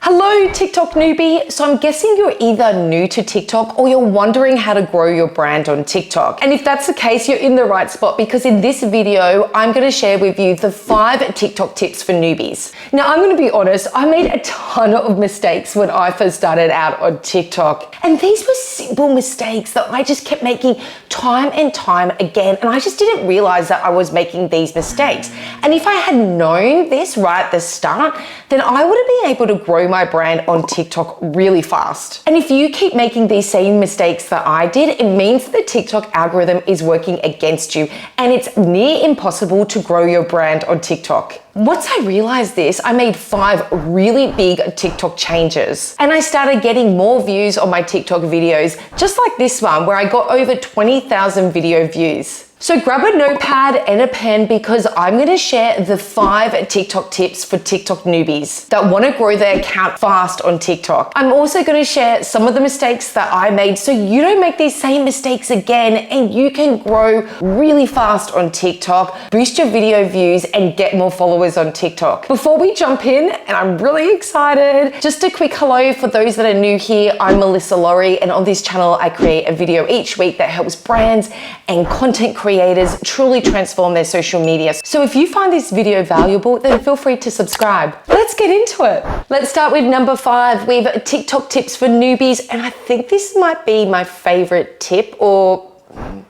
Hello TikTok newbie. So I'm guessing you're either new to TikTok or you're wondering how to grow your brand on TikTok. And if that's the case, you're in the right spot because in this video, I'm going to share with you the 5 TikTok tips for newbies. Now, I'm going to be honest, I made a ton of mistakes when I first started out on TikTok. And these were simple mistakes that I just kept making time and time again. And I just didn't realize that I was making these mistakes. And if I had known this right at the start, then I would have been able to grow my brand on TikTok really fast. And if you keep making these same mistakes that I did, it means the TikTok algorithm is working against you and it's near impossible to grow your brand on TikTok. Once I realized this, I made 5 really big TikTok changes. And I started getting more views on my TikTok videos, just like this one, where I got over 20,000 video views. So grab a notepad and a pen because I'm going to share the 5 TikTok tips for TikTok newbies that want to grow their account fast on TikTok. I'm also going to share some of the mistakes that I made so you don't make these same mistakes again and you can grow really fast on TikTok, boost your video views and get more followers on TikTok. Before we jump in, and I'm really excited, just a quick hello for those that are new here. I'm Laurie, and on this channel, I create a video each week that helps brands and content creators truly transform their social media. So if you find this video valuable, then feel free to subscribe. Let's get into it. Let's start with number 5 with TikTok tips for newbies. And I think this might be my favorite tip, or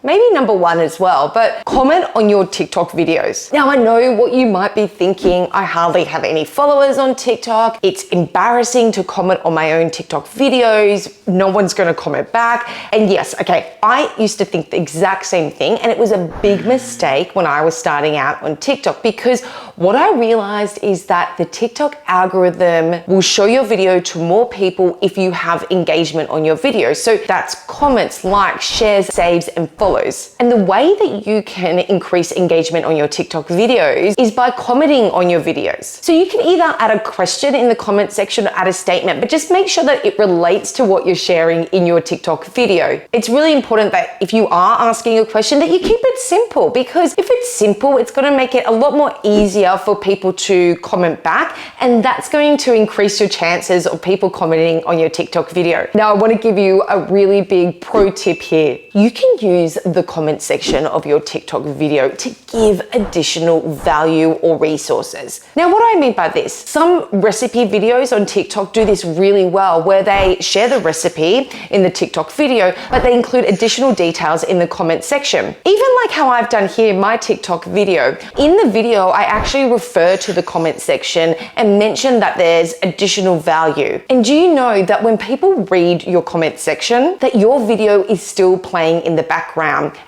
maybe number 1 as well, but comment on your TikTok videos. Now I know what you might be thinking. I hardly have any followers on TikTok. It's embarrassing to comment on my own TikTok videos. No one's gonna comment back. And yes, okay, I used to think the exact same thing and it was a big mistake when I was starting out on TikTok because what I realized is that the TikTok algorithm will show your video to more people if you have engagement on your video. So that's comments, likes, shares, saves, and follows. And the way that you can increase engagement on your TikTok videos is by commenting on your videos. So you can either add a question in the comment section or add a statement, but just make sure that it relates to what you're sharing in your TikTok video. It's really important that if you are asking a question that you keep it simple, because if it's simple, it's going to make it a lot more easier for people to comment back, and that's going to increase your chances of people commenting on your TikTok video. Now, I want to give you a really big pro tip here. You can use the comment section of your TikTok video to give additional value or resources. Now, what do I mean by this? Some recipe videos on TikTok do this really well, where they share the recipe in the TikTok video, but they include additional details in the comment section. Even like how I've done here in my TikTok video. In the video, I actually refer to the comment section and mention that there's additional value. And do you know that when people read your comment section, that your video is still playing in the background?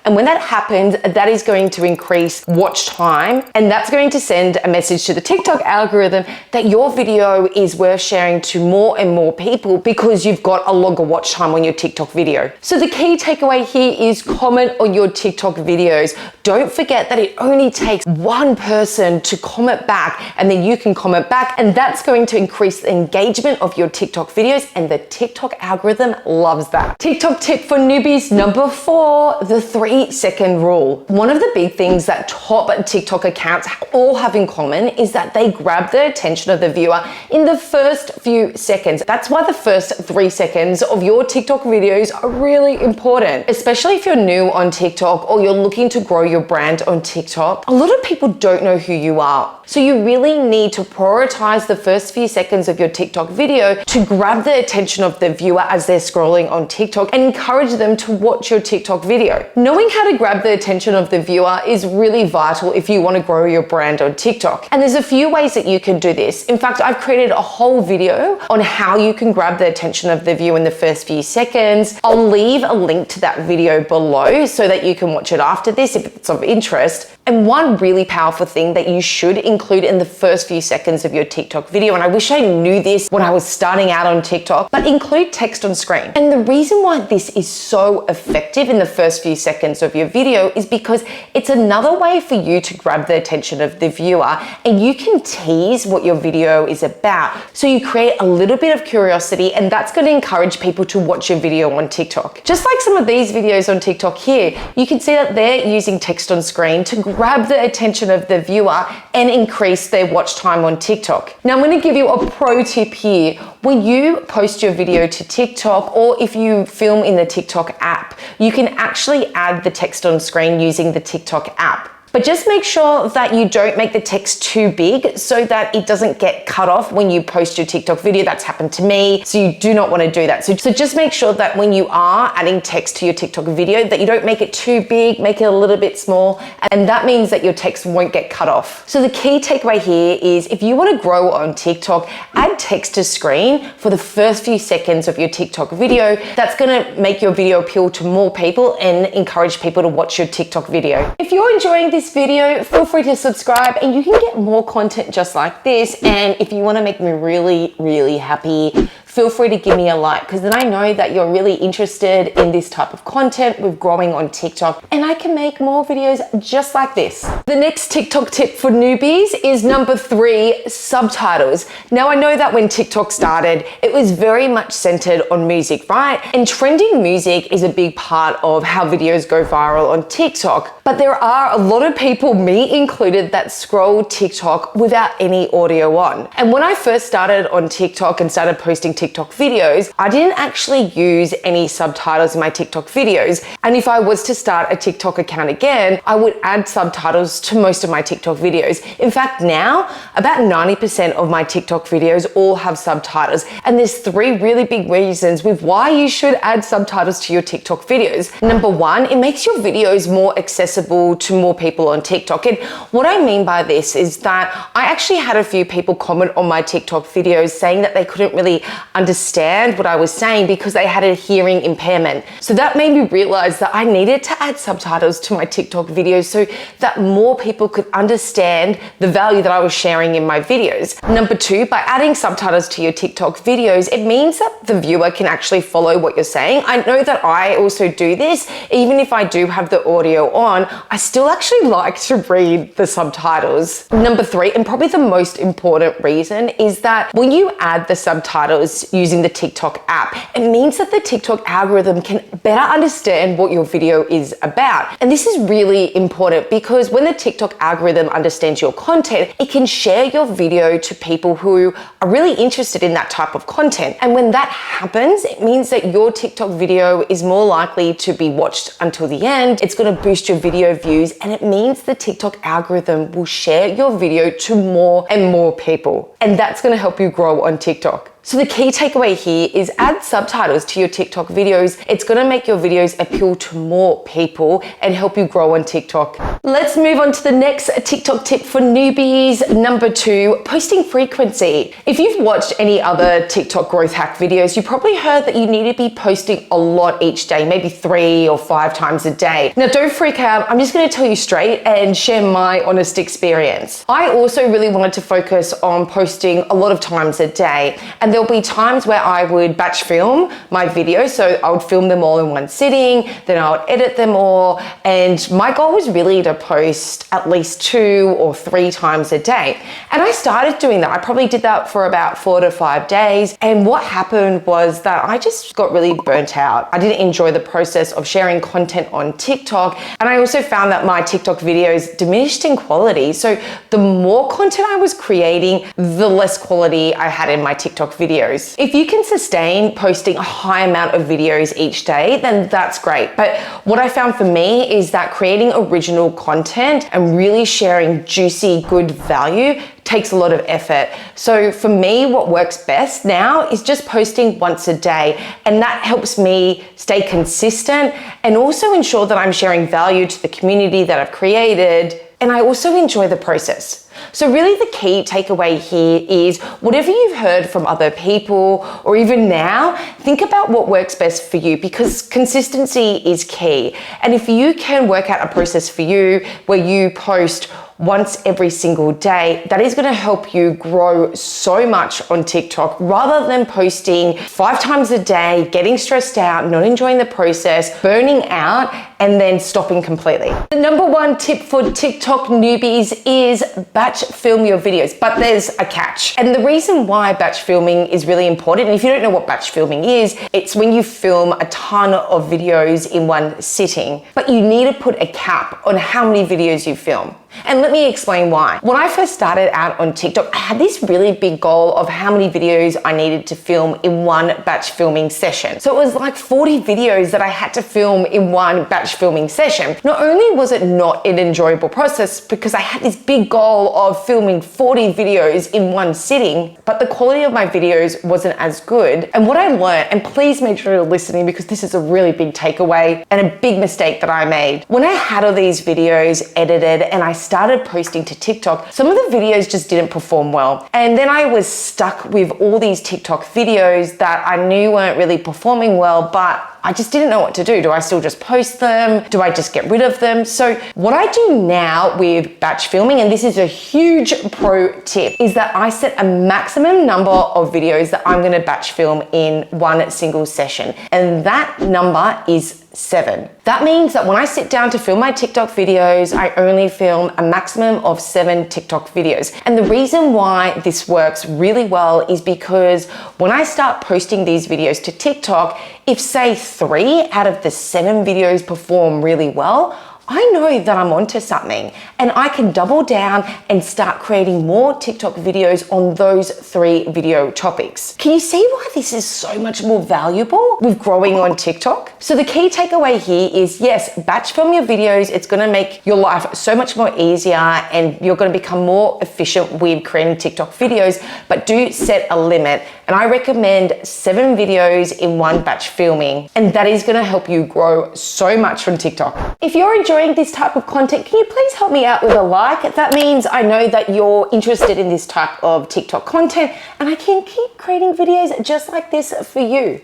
And when that happens, that is going to increase watch time, and that's going to send a message to the TikTok algorithm that your video is worth sharing to more and more people because you've got a longer watch time on your TikTok video. So the key takeaway here is comment on your TikTok videos. Don't forget that it only takes one person to comment back, and then you can comment back, and that's going to increase the engagement of your TikTok videos, and the TikTok algorithm loves that. TikTok tip for newbies number 4, the 3-second rule. One of the big things that top TikTok accounts all have in common is that they grab the attention of the viewer in the first few seconds. That's why the first 3 seconds of your TikTok videos are really important, especially if you're new on TikTok or you're looking to grow your brand on TikTok. A lot of people don't know who you are. So you really need to prioritize the first few seconds of your TikTok video to grab the attention of the viewer as they're scrolling on TikTok and encourage them to watch your TikTok video. Knowing how to grab the attention of the viewer is really vital if you want to grow your brand on TikTok. And there's a few ways that you can do this. In fact, I've created a whole video on how you can grab the attention of the viewer in the first few seconds. I'll leave a link to that video below so that you can watch it after this if it's of interest. And one really powerful thing that you should include in the first few seconds of your TikTok video, and I wish I knew this when I was starting out on TikTok, but include text on screen. And the reason why this is so effective in the first few seconds of your video is because it's another way for you to grab the attention of the viewer, and you can tease what your video is about. So you create a little bit of curiosity, and that's going to encourage people to watch your video on TikTok. Just like some of these videos on TikTok here, you can see that they're using text on screen to grab the attention of the viewer and increase their watch time on TikTok. Now, I'm going to give you a pro tip here. When you post your video to TikTok, or if you film in the TikTok app, you can actually add the text on screen using the TikTok app. But just make sure that you don't make the text too big so that it doesn't get cut off when you post your TikTok video. That's happened to me, so you do not want to do that. So just make sure that when you are adding text to your TikTok video, that you don't make it too big, make it a little bit small, and that means that your text won't get cut off. So the key takeaway here is if you want to grow on TikTok, add text to screen for the first few seconds of your TikTok video. That's going to make your video appeal to more people and encourage people to watch your TikTok video. If you're enjoying this video, feel free to subscribe and you can get more content just like this. And if you want to make me really happy, feel free to give me a like, because then I know that you're really interested in this type of content with growing on TikTok, and I can make more videos just like this. The next TikTok tip for newbies is number 3, subtitles. Now, I know that when TikTok started, it was very much centered on music, right? And trending music is a big part of how videos go viral on TikTok. But there are a lot of people, me included, that scroll TikTok without any audio on. And when I first started on TikTok and started posting TikTok videos, I didn't actually use any subtitles in my TikTok videos. And if I was to start a TikTok account again, I would add subtitles to most of my TikTok videos. In fact, now about 90% of my TikTok videos all have subtitles. And there's 3 really big reasons with why you should add subtitles to your TikTok videos. Number 1, it makes your videos more accessible to more people on TikTok. And what I mean by this is that I actually had a few people comment on my TikTok videos saying that they couldn't really understand what I was saying because they had a hearing impairment. So that made me realize that I needed to add subtitles to my TikTok videos so that more people could understand the value that I was sharing in my videos. Number 2, by adding subtitles to your TikTok videos, it means that the viewer can actually follow what you're saying. I know that I also do this. Even if I do have the audio on, I still actually like to read the subtitles. Number 3, and probably the most important reason, is that when you add the subtitles using the TikTok app, it means that the TikTok algorithm can better understand what your video is about. And this is really important because when the TikTok algorithm understands your content, it can share your video to people who are really interested in that type of content. And when that happens, it means that your TikTok video is more likely to be watched until the end. It's going to boost your video views, and it means the TikTok algorithm will share your video to more and more people. And that's going to help you grow on TikTok. So the key takeaway here is add subtitles to your TikTok videos. It's going to make your videos appeal to more people and help you grow on TikTok. Let's move on to the next TikTok tip for newbies. Number 2, posting frequency. If you've watched any other TikTok growth hack videos, you probably heard that you need to be posting a lot each day, maybe 3 or 5 times a day. Now, don't freak out. I'm just going to tell you straight and share my honest experience. I also really wanted to focus on posting a lot of times a day, and there'll be times where I would batch film my videos. So I would film them all in one sitting, then I would edit them all. And my goal was really to post at least 2 or 3 times a day. And I started doing that. I probably did that for about 4 to 5 days. And what happened was that I just got really burnt out. I didn't enjoy the process of sharing content on TikTok. And I also found that my TikTok videos diminished in quality. So the more content I was creating, the less quality I had in my TikTok videos. If you can sustain posting a high amount of videos each day, then that's great. But what I found for me is that creating original content and really sharing juicy, good value takes a lot of effort. So for me, what works best now is just posting once a day. And that helps me stay consistent and also ensure that I'm sharing value to the community that I've created. And I also enjoy the process. So really the key takeaway here is whatever you've heard from other people or even now, think about what works best for you, because consistency is key. And if you can work out a process for you where you post once every single day, that is going to help you grow so much on TikTok rather than posting 5 times a day, getting stressed out, not enjoying the process, burning out, and then stopping completely. The number one tip for TikTok newbies is batch film your videos, but there's a catch. And the reason why batch filming is really important, and if you don't know what batch filming is, it's when you film a ton of videos in one sitting, but you need to put a cap on how many videos you film. And let me explain why. When I first started out on TikTok, I had this really big goal of how many videos I needed to film in one batch filming session. So it was like 40 videos that I had to film in one batch filming session. Not only was it not an enjoyable process because I had this big goal of filming 40 videos in one sitting, but the quality of my videos wasn't as good. And what I learned, and please make sure you're listening because this is a really big takeaway and a big mistake that I made. When I had all these videos edited and I started posting to TikTok, some of the videos just didn't perform well. And then I was stuck with all these TikTok videos that I knew weren't really performing well, but I just didn't know what to do. Do I still just post them? Do I just get rid of them? So what I do now with batch filming, and this is a huge pro tip, is that I set a maximum number of videos that I'm gonna batch film in one single session. And that number is 7. That means that when I sit down to film my TikTok videos, I only film a maximum of 7 TikTok videos. And the reason why this works really well is because when I start posting these videos to TikTok, if say 3 out of the 7 videos perform really well, I know that I'm onto something and I can double down and start creating more TikTok videos on those 3 video topics. Can you see why this is so much more valuable with growing on TikTok? So the key takeaway here is yes, batch film your videos. It's gonna make your life so much more easier and you're gonna become more efficient with creating TikTok videos, but do set a limit. And I recommend 7 videos in one batch filming, and that is gonna help you grow so much from TikTok. If you're enjoying this type of content, can you please help me out with a like? That means I know that you're interested in this type of TikTok content and I can keep creating videos just like this for you.